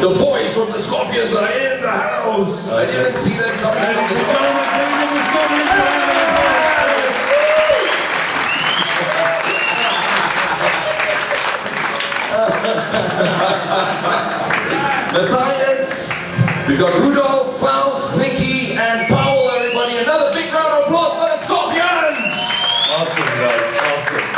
The boys from the Scorpions are in the house. I didn't see them coming from the Matthias, we've got Rudolph, Klaus, Vicky, and Paul, everybody. Another big round of applause for the Scorpions! Awesome, guys. Awesome.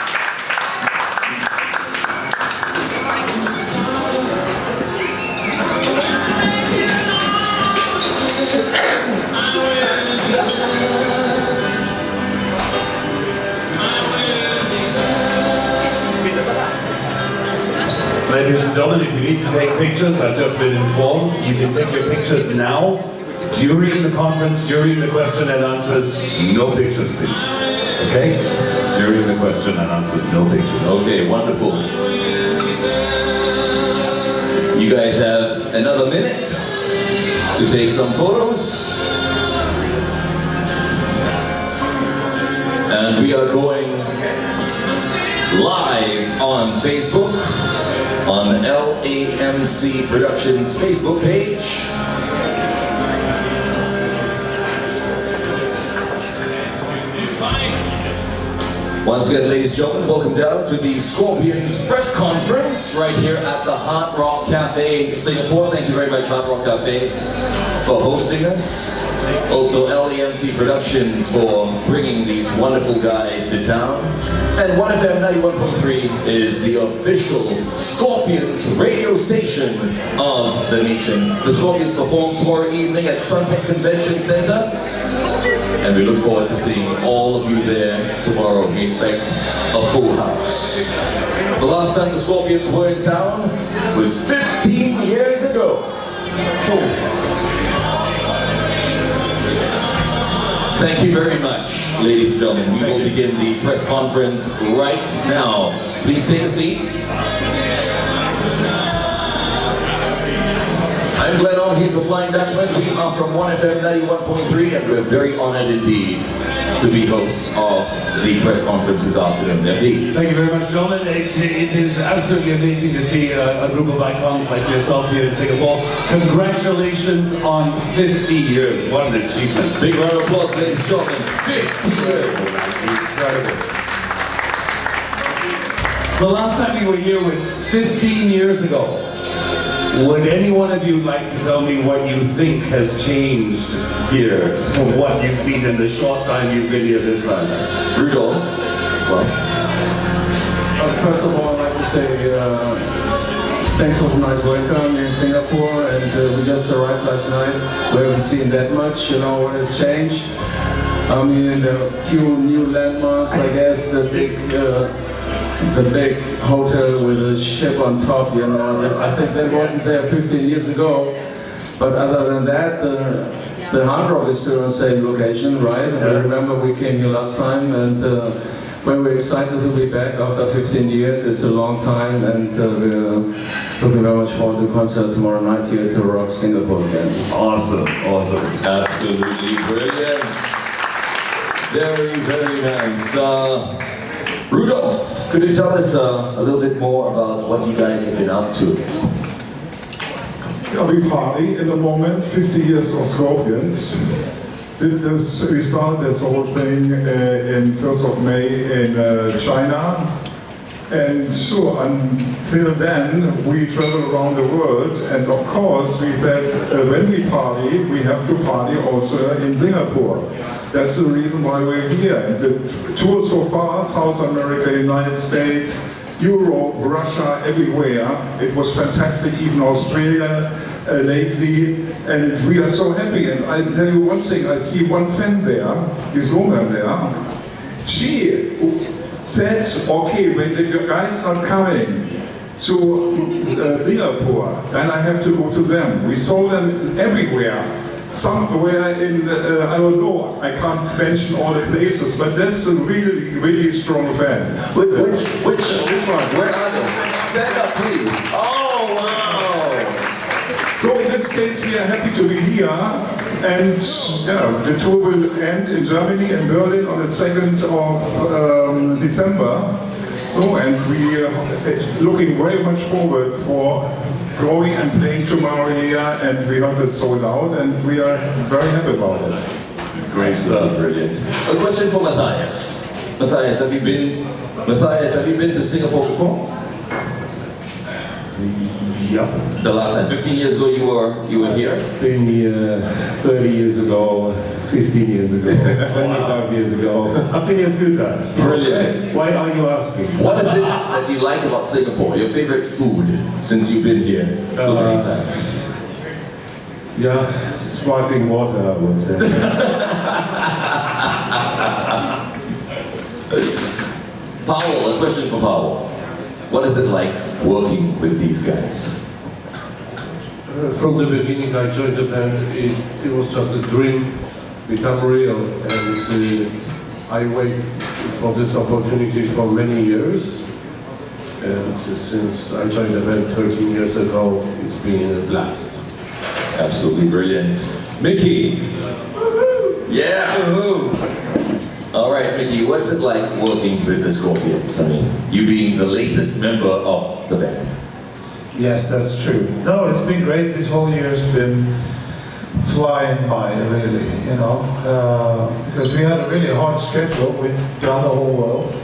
Ladies and gentlemen, if you need to take pictures, I've just been informed, you can take your pictures now, during the conference, during the question and answers, no pictures please. Okay? During the question and answers, no pictures. Okay, wonderful. You guys have another minute to take some photos. And we are going live on Facebook, on LAMC Productions Facebook page. Once again, ladies and gentlemen, welcome down to the Scorpions press conference right here at the Hard Rock Cafe, Singapore. Thank you very much, Hard Rock Cafe, for hosting us. Also, LAMC Productions for bringing these wonderful guys to town. And 1FM 91.3 is the official Scorpions radio station of the nation. The Scorpions perform tomorrow evening at Suntec Convention Center. And we look forward to seeing all of you there tomorrow. We expect a full house. The last time the Scorpions were in town was 15 years ago. Thank you very much, ladies and gentlemen. We will begin the press conference right now. Please take a seat. I'm Glenn Owen, he's the Flying Dutchman. We are from 1FM 91.3 and we're very honored indeed to be hosts of the press conference this afternoon. FD. Thank you very much, gentlemen. It is absolutely amazing to see a group of icons like yourself here in Singapore. Congratulations on 50 years. What an achievement. Big round of applause, ladies and gentlemen. 50 years. Incredible. The last time we were here was 15 years ago. Would any one of you like to tell me what you think has changed here from what you've seen in the short time you've been here this time? Rudolph, Klaus. First of all, I'd like to say thanks for the nice welcome in Singapore, and we just arrived last night. We haven't seen that much, you know, what has changed. I mean, a few new landmarks, I guess, the big hotel with a ship on top, you know. I think that wasn't there 15 years ago. But other than that, the Hard Rock is still on the same location, right? And I remember we came here last time, and we're excited to be back after 15 years. It's a long time, and we're looking very much forward to the concert tomorrow night here to Rock Singapore again. Awesome, awesome. Absolutely brilliant. Very, very nice. Rudolph, could you tell us a little bit more about what you guys have been up to? Yeah, we party in the moment, 50 years of Scorpions. We started this whole thing in 1st of May in China. And so until then, we travel around the world. And of course, we said when we party, we have to party also in Singapore. That's the reason why we're here. And the tour so far, South America, United States, Europe, Russia, everywhere. It was fantastic, even Australia lately. And we are so happy. And I tell you one thing, I see one fan there, this woman there. She said, okay, when the guys are coming to Singapore, then I have to go to them. We saw them everywhere. Somewhere in, I don't know, I can't mention all the places, but that's a really, really strong fan. Which one? Where are they? Stand up, please. Oh, wow! So in this case, we are happy to be here, and yeah, the tour will end in Germany and Berlin on the 2nd of December. So, and we are looking very much forward for going and playing tomorrow here, and we got this sold out, and we are very happy about it. Great stuff, brilliant. A question for Matthias. Matthias, have you been to Singapore before? Yeah. The last time, 15 years ago, you were here. Been here 30 years ago, 15 years ago, 25 years ago. I've been here a few times. Brilliant. Why are you asking? What is it that you like about Singapore? Your favorite food since you've been here so many times? Yeah, sparkling water, I would say. Powell, a question for Powell. What is it like working with these guys? From the beginning I joined the band, it was just a dream become real, and I wait for this opportunity for many years, and since I joined the band 13 years ago, it's been a blast. Absolutely brilliant. Mickey! Yeah! Woohoo! All right, Mickey, what's it like working with the Scorpions? I mean, you being the latest member of the band. Yes, that's true. No, it's been great. This whole year's been flying by, really, you know, because we had a really hard schedule. We've done the whole world,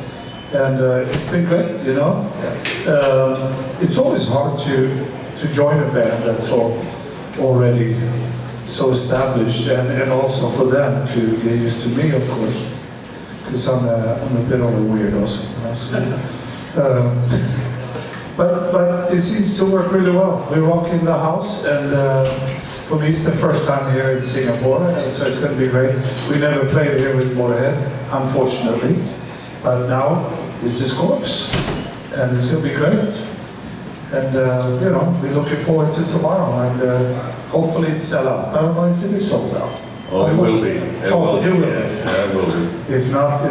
and it's been great, you know. It's always hard to join a band that's already so established, and also for them to get used to me, of course, because I'm a bit of a weirdo sometimes. But it seems to work really well. We rock in the house, and for me it's the first time here in Singapore, so it's going to be great. We never played here with Motorhead, unfortunately, but now this is Corpse, and it's going to be great. And you know, we're looking forward to tomorrow, and hopefully it's sell out. I don't know if it is sold out. Oh, it will be. It will be. Yeah, it will be. If not,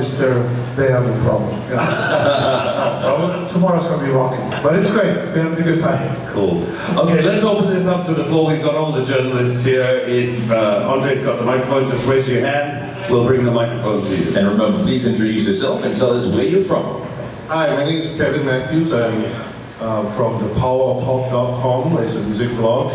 they have a problem. Yeah. Tomorrow's going to be rocking. But it's great. We're having a good time. Cool. Okay, let's open this up to the floor. We've got all the journalists here. If Andre's got the microphone, just raise your hand. We'll bring the microphone to you. And remember, please introduce yourself and tell us where you're from. Hi, my name is Kevin Matthews. I'm from the powerofpop.com. It's a music blog.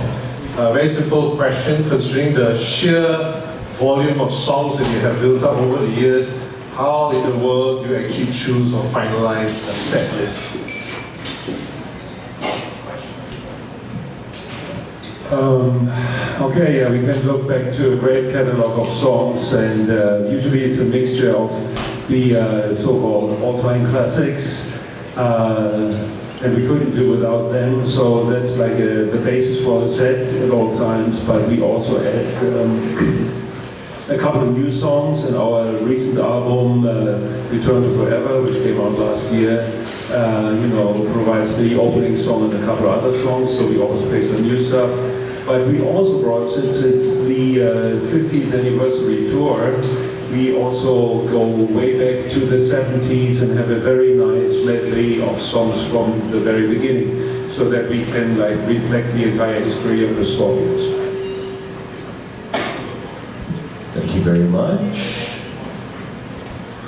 Very simple question, considering the sheer volume of songs that you have built up over the years, how in the world do you actually choose or finalize a set list? Okay, yeah, we can look back to a great catalog of songs, and usually it's a mixture of the so-called all-time classics, and we couldn't do without them, so that's like the basis for the set at all times, but we also add a couple of new songs in our recent album, Return to Forever, which came out last year. You know, provides the opening song and a couple of other songs, so we always play some new stuff. But we also brought, since it's the 50th anniversary tour, we also go way back to the 70s and have a very nice medley of songs from the very beginning, so that we can like reflect the entire history of the Scorpions. Thank you very much.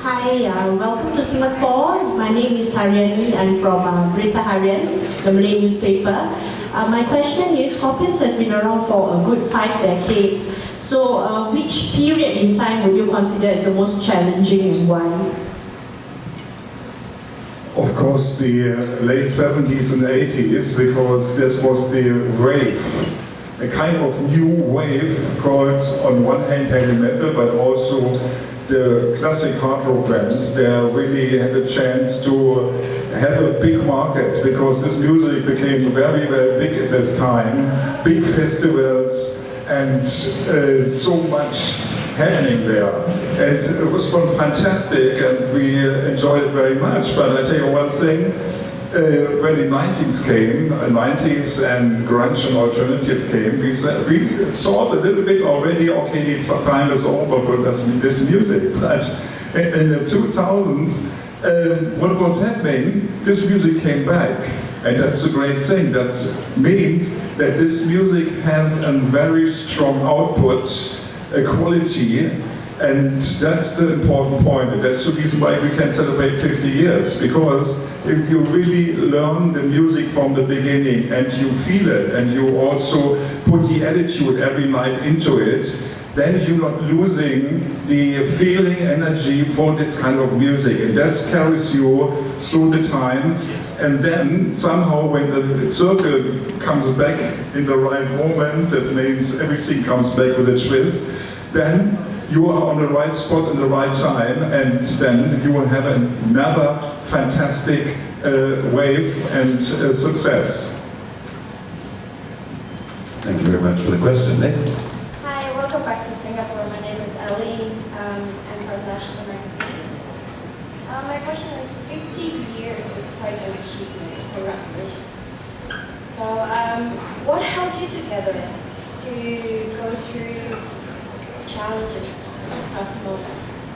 Hi, welcome to Singapore. My name is Haryani. I'm from Berita Harian, the Malay newspaper. My question is, Scorpions has been around for a good 5 decades. So which period in time would you consider as the most challenging and why? Of course, the late 70s and 80s, because this was the rave. A kind of new wave called, on one hand, heavy metal, but also the classic hard rock bands. They really had a chance to have a big market, because this music became very, very big at this time. Big festivals and so much happening there. And it was fantastic, and we enjoyed it very much. But I tell you one thing, when the 90s came, 90s and grunge and alternative came, we saw a little bit already, okay, it's time is over for this music. But in the 2000s, what was happening, this music came back. And that's a great thing. That means that this music has a very strong output, a quality, and that's the important point. And that's the reason why we can celebrate 50 years, because if you really learn the music from the beginning and you feel it and you also put the attitude every night into it, then you're not losing the feeling, energy for this kind of music. It just carries you through the times, and then somehow when the circle comes back in the right moment, that means everything comes back with a twist, then you are on the right spot in the right time, and then you will have another fantastic wave and success. Thank you very much for the question. Next. Hi, welcome back to Singapore. My name is Ellie. I'm from National Magazine. My question is, 50 years is quite an achievement. Congratulations. So, what held you together to go through challenges, tough moments?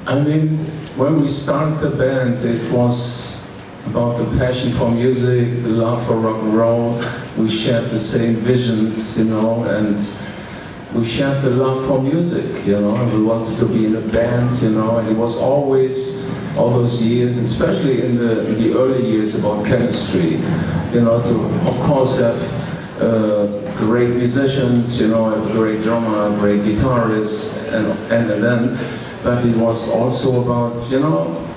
I mean, when we started the band, it was about the passion for music, the love for rock and roll. We shared the same visions, you know, and we shared the love for music, you know, and we wanted to be in a band, you know, and it was always, all those years, especially in the early years, about chemistry, you know, to, of course, have great musicians, you know, a great drummer, a great guitarist, and then, but it was also about, you know,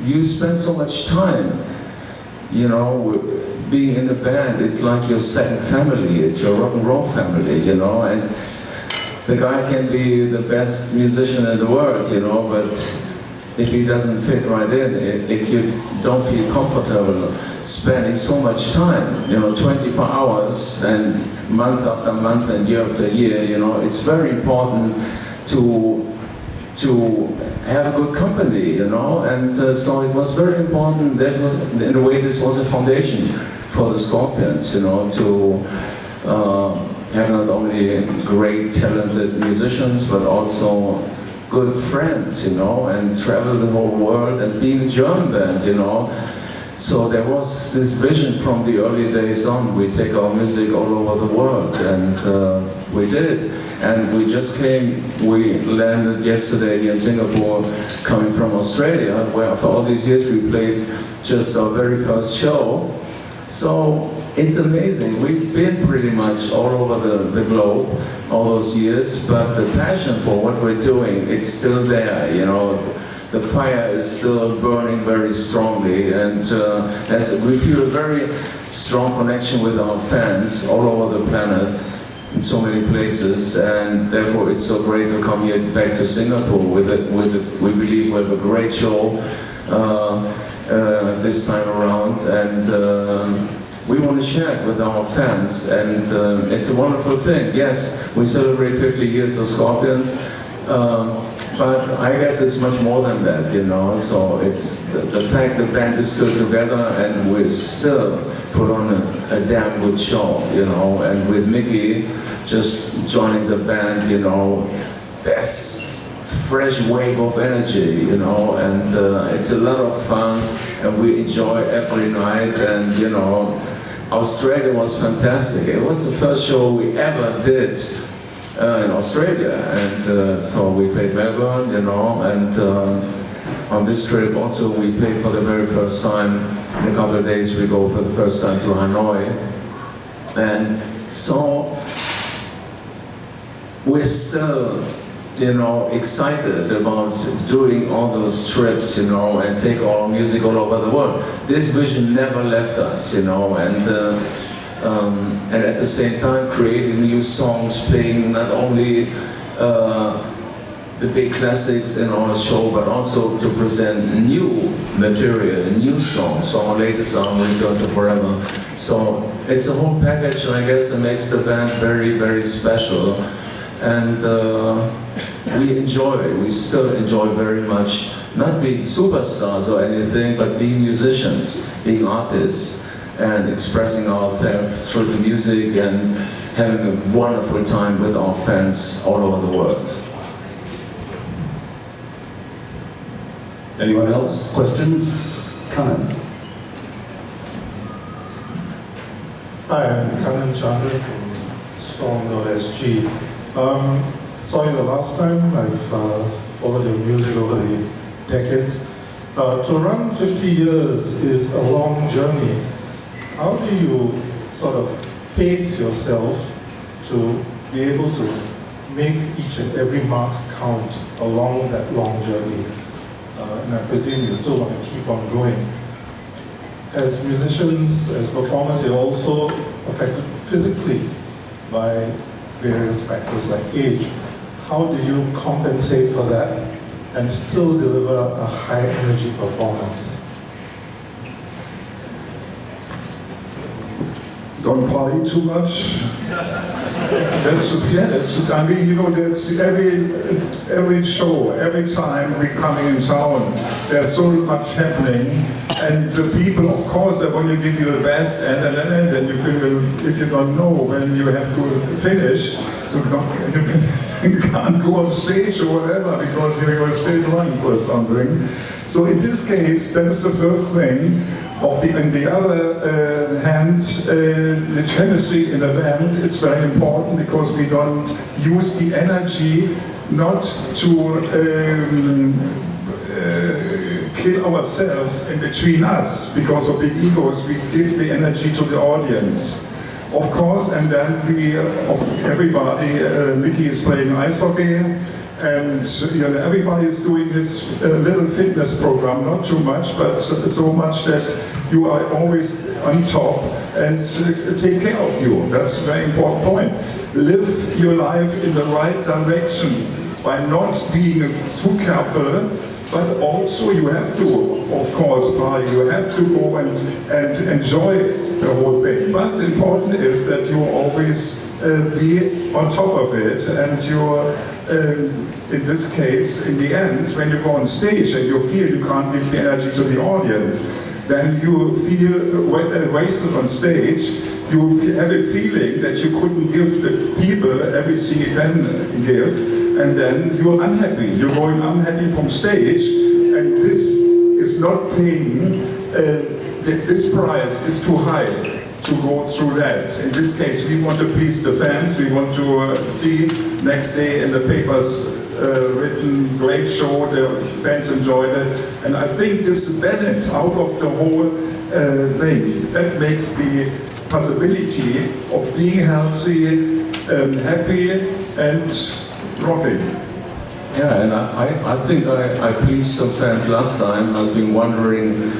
you spend so much time, you know, being in a band. It's like your second family, it's your rock and roll family, you know, and the guy can be the best musician in the world, you know, but if he doesn't fit right in, if you don't feel comfortable spending so much time, you know, 24 hours and month after month and year after year, you know, it's very important to have a good company, you know, and so it was very important. That was, in a way, this was a foundation for the Scorpions, you know, to have not only great, talented musicians, but also good friends, you know, and travel the whole world and being a German band, you know. So there was this vision from the early days on. We take our music all over the world, and we did. And we just came, we landed yesterday here in Singapore, coming from Australia, where after all these years we played just our very first show. So it's amazing. We've been pretty much all over the globe all those years, but the passion for what we're doing, it's still there, you know. The fire is still burning very strongly, and we feel a very strong connection with our fans all over the planet, in so many places, and therefore it's so great to come here back to Singapore with it. We believe we have a great show this time around, and we want to share it with our fans, and it's a wonderful thing. Yes, we celebrate 50 years of Scorpions, but I guess it's much more than that, you know. So it's the fact the band is still together and we still put on a damn good show, you know. And with Mickey just joining the band, you know, there's fresh wave of energy, you know, and it's a lot of fun, and we enjoy every night. And you know, Australia was fantastic. It was the first show we ever did in Australia, and so we played Melbourne, you know, and on this trip also we played for the very first time. In a couple of days we go for the first time to Hanoi, and so we're still, you know, excited about doing all those trips, you know, and take our music all over the world. This vision never left us, you know, and at the same time creating new songs, playing not only the big classics in our show, but also to present new material, new songs. So our latest album, Return to Forever. So it's a whole package, and I guess that makes the band very, very special. And we still enjoy very much, not being superstars or anything, but being musicians, being artists, and expressing ourselves through the music and having a wonderful time with our fans all over the world. Anyone else? Questions? Kanan. Hi, I'm Kanan Chandra from Storm.sg. Saw you the last time. I've followed your music over the decades. To run 50 years is a long journey. How do you sort of pace yourself to be able to make each and every mark count along that long journey? And I presume you still want to keep on going. As musicians, as performers, you're also affected physically by various factors like age. How do you compensate for that and still deliver a high energy performance? Don't party too much. That's I mean, you know, that's every show, every time we're coming in town, there's so much happening, and the people, of course, they want to give you the best, and you feel, if you don't know when you have to finish, you can't go on stage or whatever because you're still drunk or something. So in this case, that is the first thing. On the other hand, the chemistry in the band, it's very important because we don't use the energy not to kill ourselves in between us because of the egos. We give the energy to the audience. Of course, and then everybody, Mickey is playing ice hockey, and you know, everybody is doing this little fitness program, not too much, but so much that you are always on top and take care of you. That's a very important point. Live your life in the right direction by not being too careful, but also you have to, of course, party. You have to go and enjoy the whole thing. But important is that you always be on top of it, and you're, in this case, in the end, when you go on stage and you feel you can't give the energy to the audience, then you feel wasted on stage. You have a feeling that you couldn't give the people everything you can give, and then you're unhappy. You're going unhappy from stage, and this is not paying, this price is too high to go through that. In this case, we want to please the fans. We want to see next day in the papers written, great show, the fans enjoyed it. And I think this balance out of the whole thing, that makes the possibility of being healthy, happy, and rocking. Yeah, and I think I pleased some fans last time. I've been wandering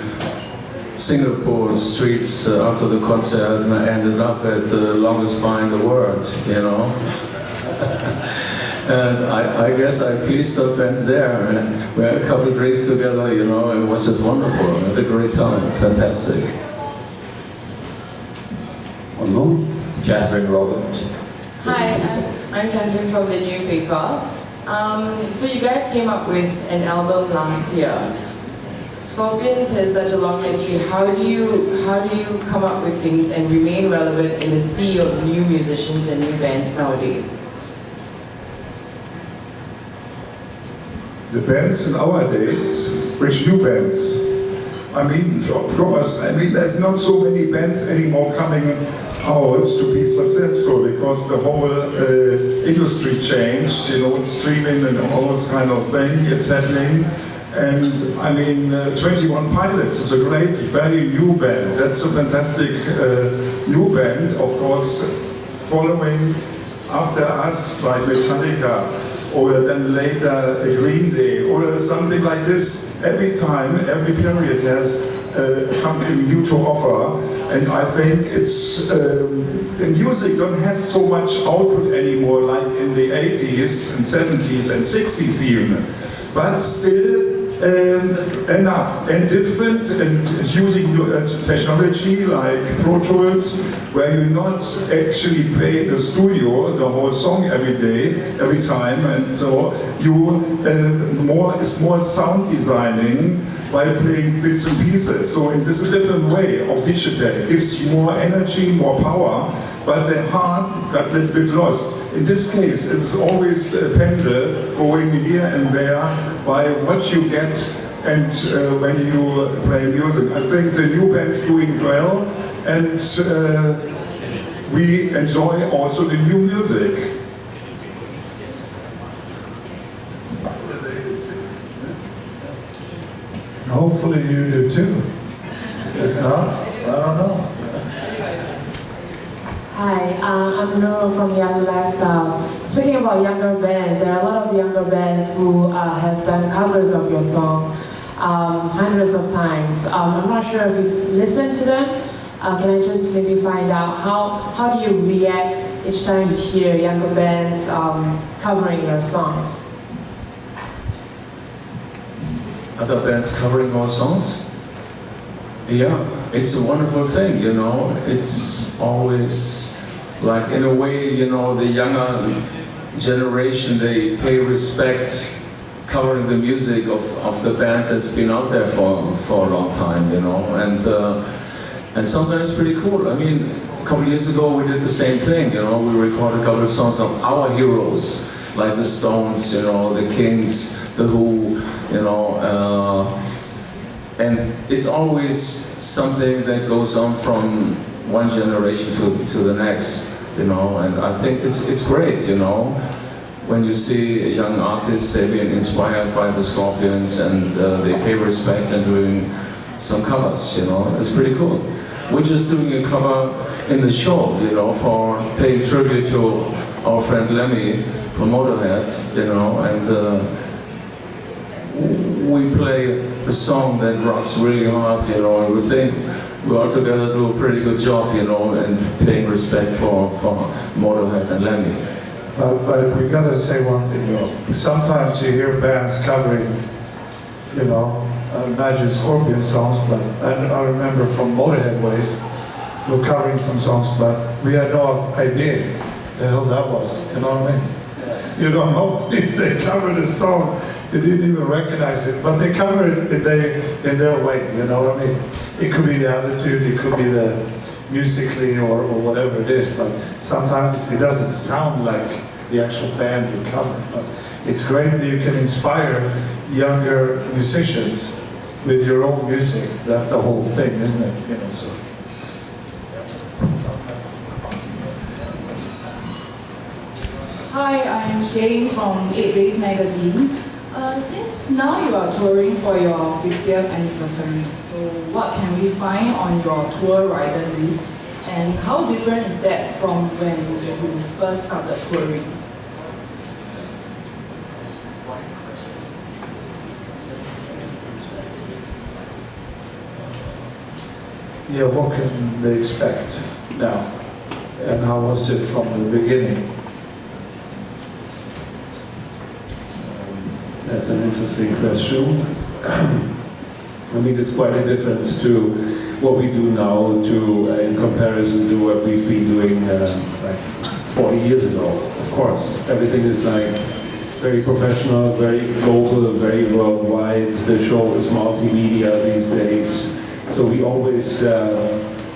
Singapore streets after the concert, and I ended up at the longest bar in the world, you know. And I guess I pleased the fans there, and we had a couple of drinks together, you know. It was just wonderful. I had a great time. Fantastic. Hello? Catherine Robert. Hi, I'm Catherine from the newspaper. So you guys came up with an album last year. Scorpions has such a long history. How do you come up with things and remain relevant in the sea of new musicians and new bands nowadays? The bands in our days, which new bands? I mean, of course, I mean, there's not so many bands anymore coming out to be successful because the whole industry changed, you know, streaming and all this kind of thing, it's happening. And I mean, 21 Pilots is a great, very new band. That's a fantastic new band, of course, following after us like Metallica, or then later Green Day, or something like this. Every time, every period has something new to offer, and I think it's the music don't have so much output anymore like in the 80s and 70s and 60s even, but still enough and different, and using technology like Pro Tools, where you not actually play the studio the whole song every day, every time, and so you it's more sound designing by playing bits and pieces. So this is a different way of digital. It gives you more energy, more power, but the heart got a little bit lost. In this case, it's always a pendulum going here and there by what you get and when you play music. I think the new band's doing well, and we enjoy also the new music. No, hopefully you do too. If not, I don't know. Hi, I'm Nora from Young Lifestyle. Speaking about younger bands, there are a lot of younger bands who have done covers of your song hundreds of times. I'm not sure if you've listened to them. Can I just maybe find out how do you react each time you hear younger bands covering your songs? Other bands covering our songs? Yeah, it's a wonderful thing, you know. It's always like, in a way, you know, the younger generation, they pay respect covering the music of the bands that's been out there for a long time, you know. And sometimes it's pretty cool. I mean, a couple years ago we did the same thing, you know. We recorded a couple of songs of our heroes, like the Stones, you know, the Kings, the Who, you know. And it's always something that goes on from one generation to the next, you know. And I think it's great, you know, when you see young artists, they've been inspired by the Scorpions and they pay respect and doing some covers, you know. It's pretty cool. We're just doing a cover in the show, you know, for paying tribute to our friend Lemmy from Motorhead, you know, and we play a song that rocks really hard, you know, and we think we all together do a pretty good job, you know, and paying respect for Motorhead and Lemmy. But we gotta say one thing though. Sometimes you hear bands covering, you know, imagine Scorpion songs, but I remember from Motorhead ways, we were covering some songs, but we had no idea the hell that was, you know what I mean? You don't know if they covered a song, you didn't even recognize it, but they covered it in their way, you know what I mean? It could be the attitude, it could be the musically or whatever it is, but sometimes it doesn't sound like the actual band you cover. But it's great that you can inspire younger musicians with your own music. That's the whole thing, isn't it? You know, so. Hi, I'm Jane from 8 Days Magazine. Since now you are touring for your 50th anniversary, so what can we find on your tour rider list? And how different is that from when you first started touring? Yeah, what can they expect now? And how was it from the beginning? That's an interesting question. I mean, it's quite a difference to what we do now in comparison to what we've been doing like 40 years ago. Of course, everything is like very professional, very global, very worldwide. The show is multimedia these days. So we always,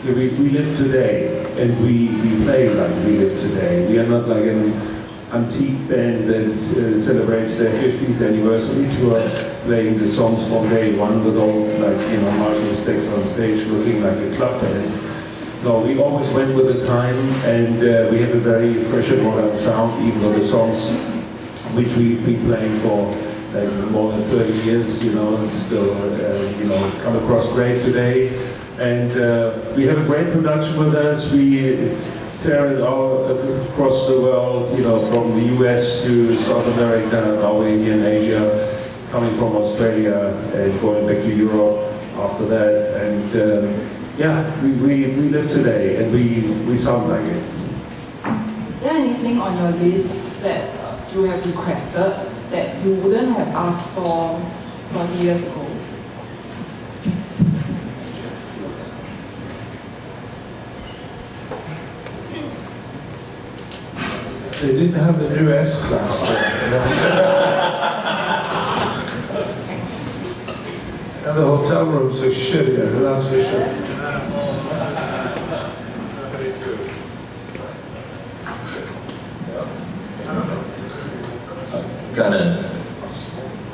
we live today, and we play like we live today. We are not like an antique band that celebrates their 50th anniversary tour, playing the songs from day one with all, like, you know, Marshall sticks on stage looking like a club band. No, we always went with the time, and we have a very fresh and modern sound, even though the songs which we've been playing for like more than 30 years, you know, and still, you know, come across great today. And we have a great production with us. We tear it all across the world, you know, from the US to South America, now we're here in Asia, coming from Australia and going back to Europe after that. And yeah, we live today, and we sound like it. Is there anything on your list that you have requested that you wouldn't have asked for 20 years ago? They didn't have the new S-Class there. And the hotel rooms are shittier, that's for sure. Got it.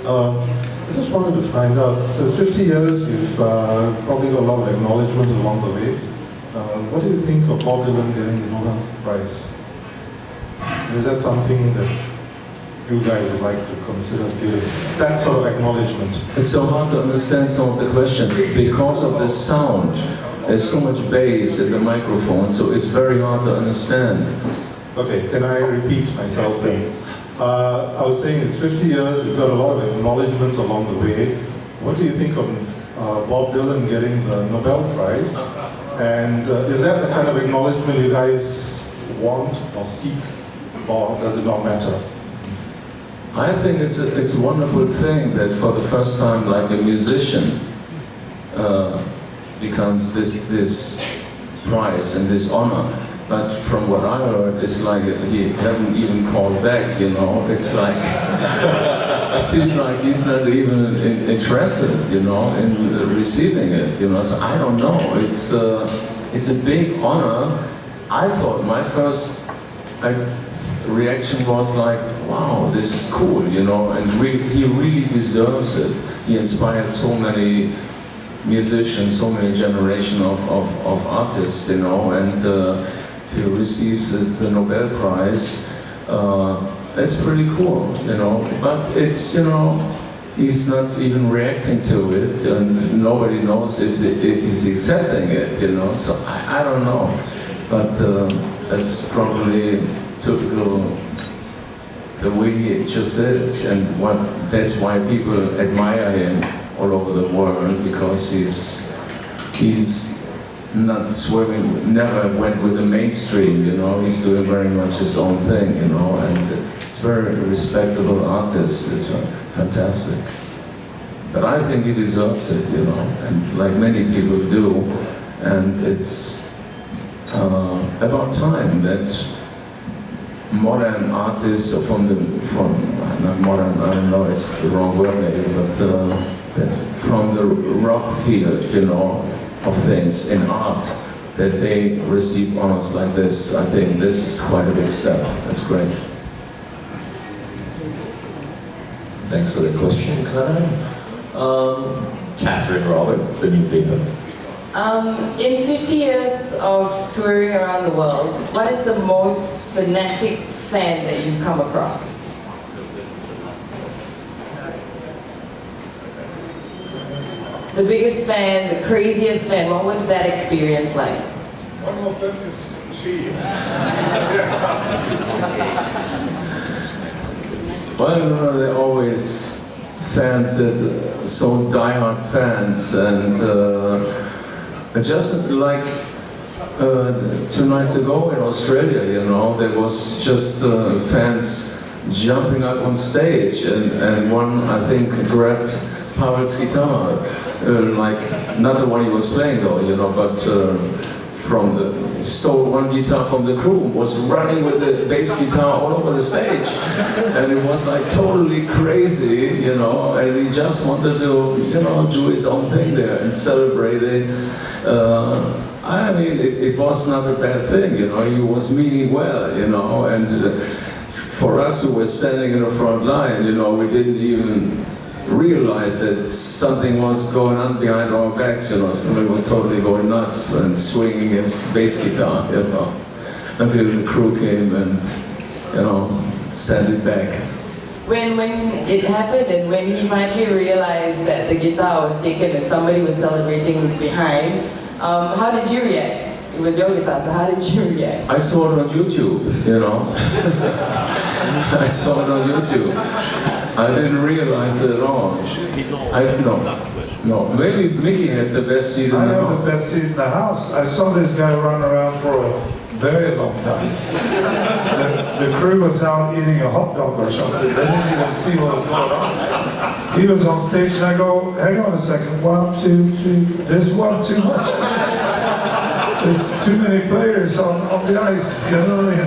I just wanted to find out, so 50 years, you've probably got a lot of acknowledgement along the way. What do you think of Bob Dylan getting the Nobel Prize? Is that something that you guys would like to consider giving that sort of acknowledgement? It's so hard to understand some of the question because of the sound. There's so much bass in the microphone, so it's very hard to understand. Okay, can I repeat myself then? I was saying it's 50 years, you've got a lot of acknowledgement along the way. What do you think of Bob Dylan getting the Nobel Prize? And is that the kind of acknowledgement you guys want or seek, or does it not matter? I think it's a wonderful thing that for the first time, like a musician becomes this prize and this honor. But from what I heard, it's like he haven't even called back, you know. It's like, it seems like he's not even interested, you know, in receiving it, you know. So I don't know, it's a big honor. I thought my first reaction was like, wow, this is cool, you know, and he really deserves it. He inspired so many musicians, so many generations of artists, you know, and he receives the Nobel Prize. That's pretty cool, you know, but it's, you know, he's not even reacting to it, and nobody knows if he's accepting it, you know, so I don't know. But that's probably typical the way he just is, and that's why people admire him all over the world, because he's not swimming, never went with the mainstream, you know, he's doing very much his own thing, you know, and it's very respectable artist, it's fantastic. But I think he deserves it, you know, and like many people do, and it's about time that modern artists not modern, I don't know, it's the wrong word maybe, but that from the rock field, you know, of things in art, that they receive honors like this. I think this is quite a big step. That's great. Thanks for the question, Kanan. Catherine Robert, the new paper. In 50 years of touring around the world, what is the most fanatic fan that you've come across? The biggest fan, the craziest fan, what was that experience like? One of them is she. Well, you know, they're always fans that so die-hard fans, and just like 2 nights ago in Australia, you know, there was just fans jumping up on stage, and one, I think, grabbed Pavel's guitar, like, not the one he was playing though, you know, but stole one guitar from the crew, was running with the bass guitar all over the stage, and it was like totally crazy, you know, and he just wanted to, you know, do his own thing there and celebrating. I mean, it was not a bad thing, you know, he was meaning well, you know, and for us who were standing in the front line, you know, we didn't even realize that something was going on behind our backs, you know, somebody was totally going nuts and swinging his bass guitar, you know, until the crew came and, you know, sent it back. When it happened and when he finally realized that the guitar was taken and somebody was celebrating behind, how did you react? It was your guitar, so how did you react? I saw it on YouTube, you know. I saw it on YouTube. I didn't realize it at all. No, maybe Mickey had the best seat in the house. I have the best seat in the house. I saw this guy run around for a very long time. The crew was out eating a hot dog or something. They didn't even see what was going on. He was on stage and I go, hang on a second, 1, 2, 3, there's one too much. There's too many players on the ice, you know what I mean?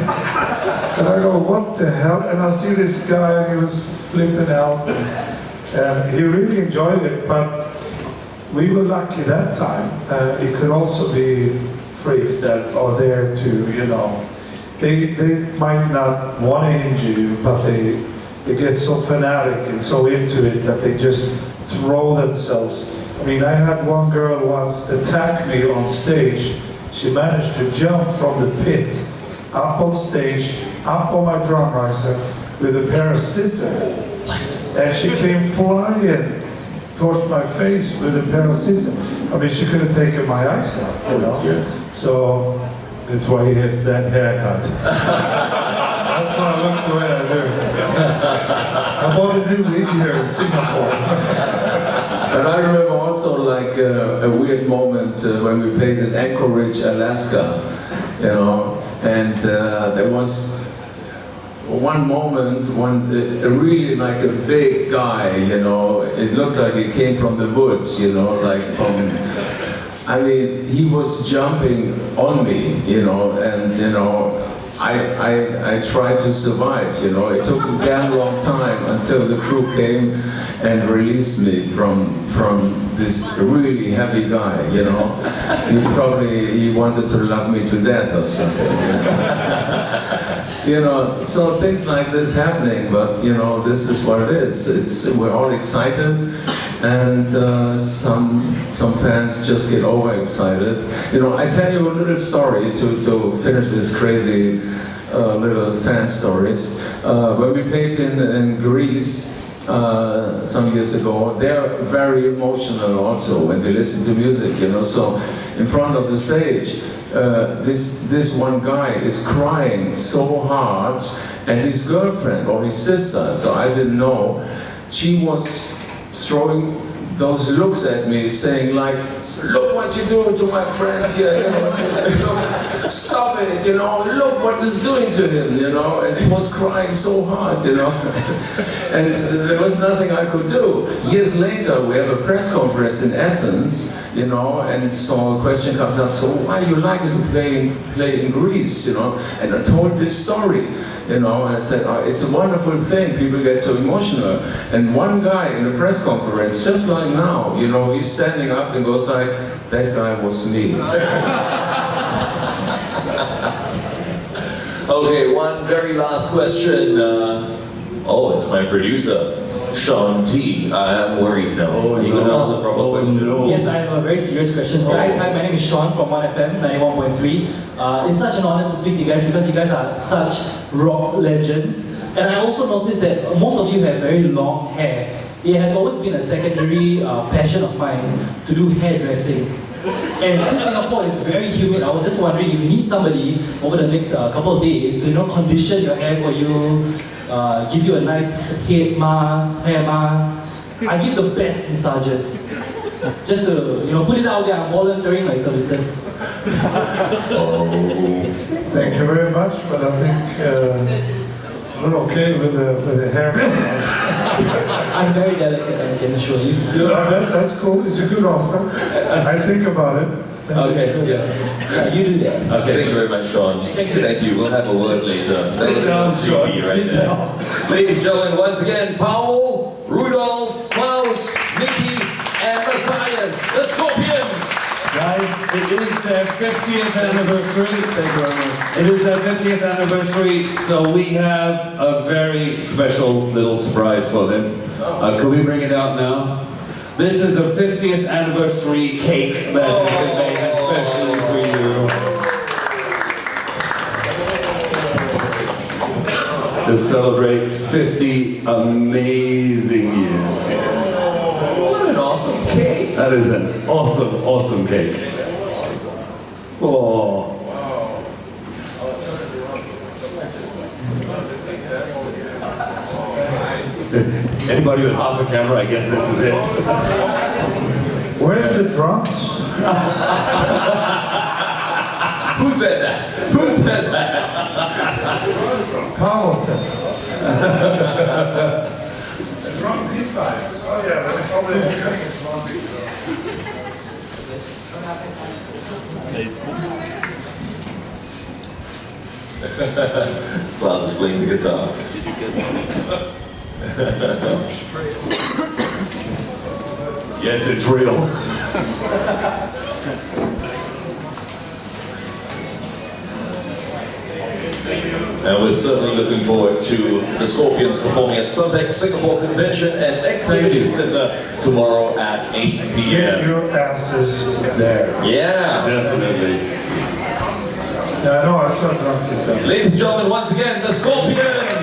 And I go, what the hell? And I see this guy and he was flipping out and he really enjoyed it, but we were lucky that time. It could also be freaks that are there to, you know, they might not want to injure you, but they get so fanatic and so into it that they just throw themselves. I mean, I had one girl once attack me on stage. She managed to jump from the pit, up on stage, up on my drum riser, with a pair of scissors. And she came flying towards my face with a pair of scissors. I mean, she could have taken my eyes out, you know. So That's why he has that haircut. that's why I look the way I do. I bought a new wig here in Singapore. And I remember also like a weird moment when we played in Anchorage, Alaska, you know, and there was one moment when really like a big guy, you know, it looked like he came from the woods, you know, like from, I mean, he was jumping on me, you know, and, you know, I tried to survive, you know. It took a damn long time until the crew came and released me from this really heavy guy, you know. He wanted to love me to death or something. You know, so things like this happening, but you know, this is what it is. We're all excited, and some fans just get overexcited. You know, I tell you a little story to finish this crazy little fan stories. When we played in Greece some years ago, they're very emotional also when they listen to music. You know, so in front of the stage. This one guy is crying so hard, and his girlfriend or his sister, so I didn't know, she was throwing those looks at me saying like, look what you're doing to my friend here, you know, stop it, you know, look what it's doing to him, you know, and he was crying so hard, you know, and there was nothing I could do. Years later, we have a press conference in Athens, you know, and so a question comes up, so why you like it to play in Greece, you know, and I told this story. You know, I said, it's a wonderful thing, people get so emotional. And one guy in a press conference, just like now, you know, he's standing up and goes like, that guy was me. Okay, one very last question. It's my producer, Sean T. I am worried now. Are you going to ask a proper question? No. Yes, I have a very serious question. Guys, hi, my name is Sean from 1FM 91.3. It's such an honor to speak to you guys because you guys are such rock legends. And I also noticed that most of you have very long hair. It has always been a secondary passion of mine to do hairdressing. And since Singapore is very humid, I was just wondering if you need somebody over the next couple of days to, you know, condition your hair for you, give you a nice head mask, hair mask. I give the best massages. Just to, you know, put it out there, I'm volunteering my services. Thank you very much, but I think we're okay with the hair massage. I'm very delicate, I can assure you. That's cool, it's a good offer. I think about it. Okay, yeah. You do that. Okay, thank you very much, Sean. Thank you. We'll have a word later. Sit down, Sean. Right there. Ladies and gentlemen, once again, Powell, Rudolph, Klaus, Mickey, and Matthias, the Scorpions. Guys, it is their 50th anniversary. Thank you very much. It is their 50th anniversary, so we have a very special little surprise for them. Could we bring it out now? This is a 50th anniversary cake that has been made especially for you. To celebrate 50 amazing years. What an awesome cake. That is an awesome, awesome cake. Oh. Anybody with half a camera, I guess this is it. Where's the drums? Who said that? Who said that? Powell said. The drums inside. Oh yeah, that's probably Klaus is playing the guitar. Yes, it's real. And we're certainly looking forward to the Scorpions performing at Suntec Singapore Convention and Exhibition Center tomorrow at 8 Get p.m. your asses there. Yeah. Definitely. Yeah, I know, I saw drunk. Ladies and gentlemen, once again, the Scorpions!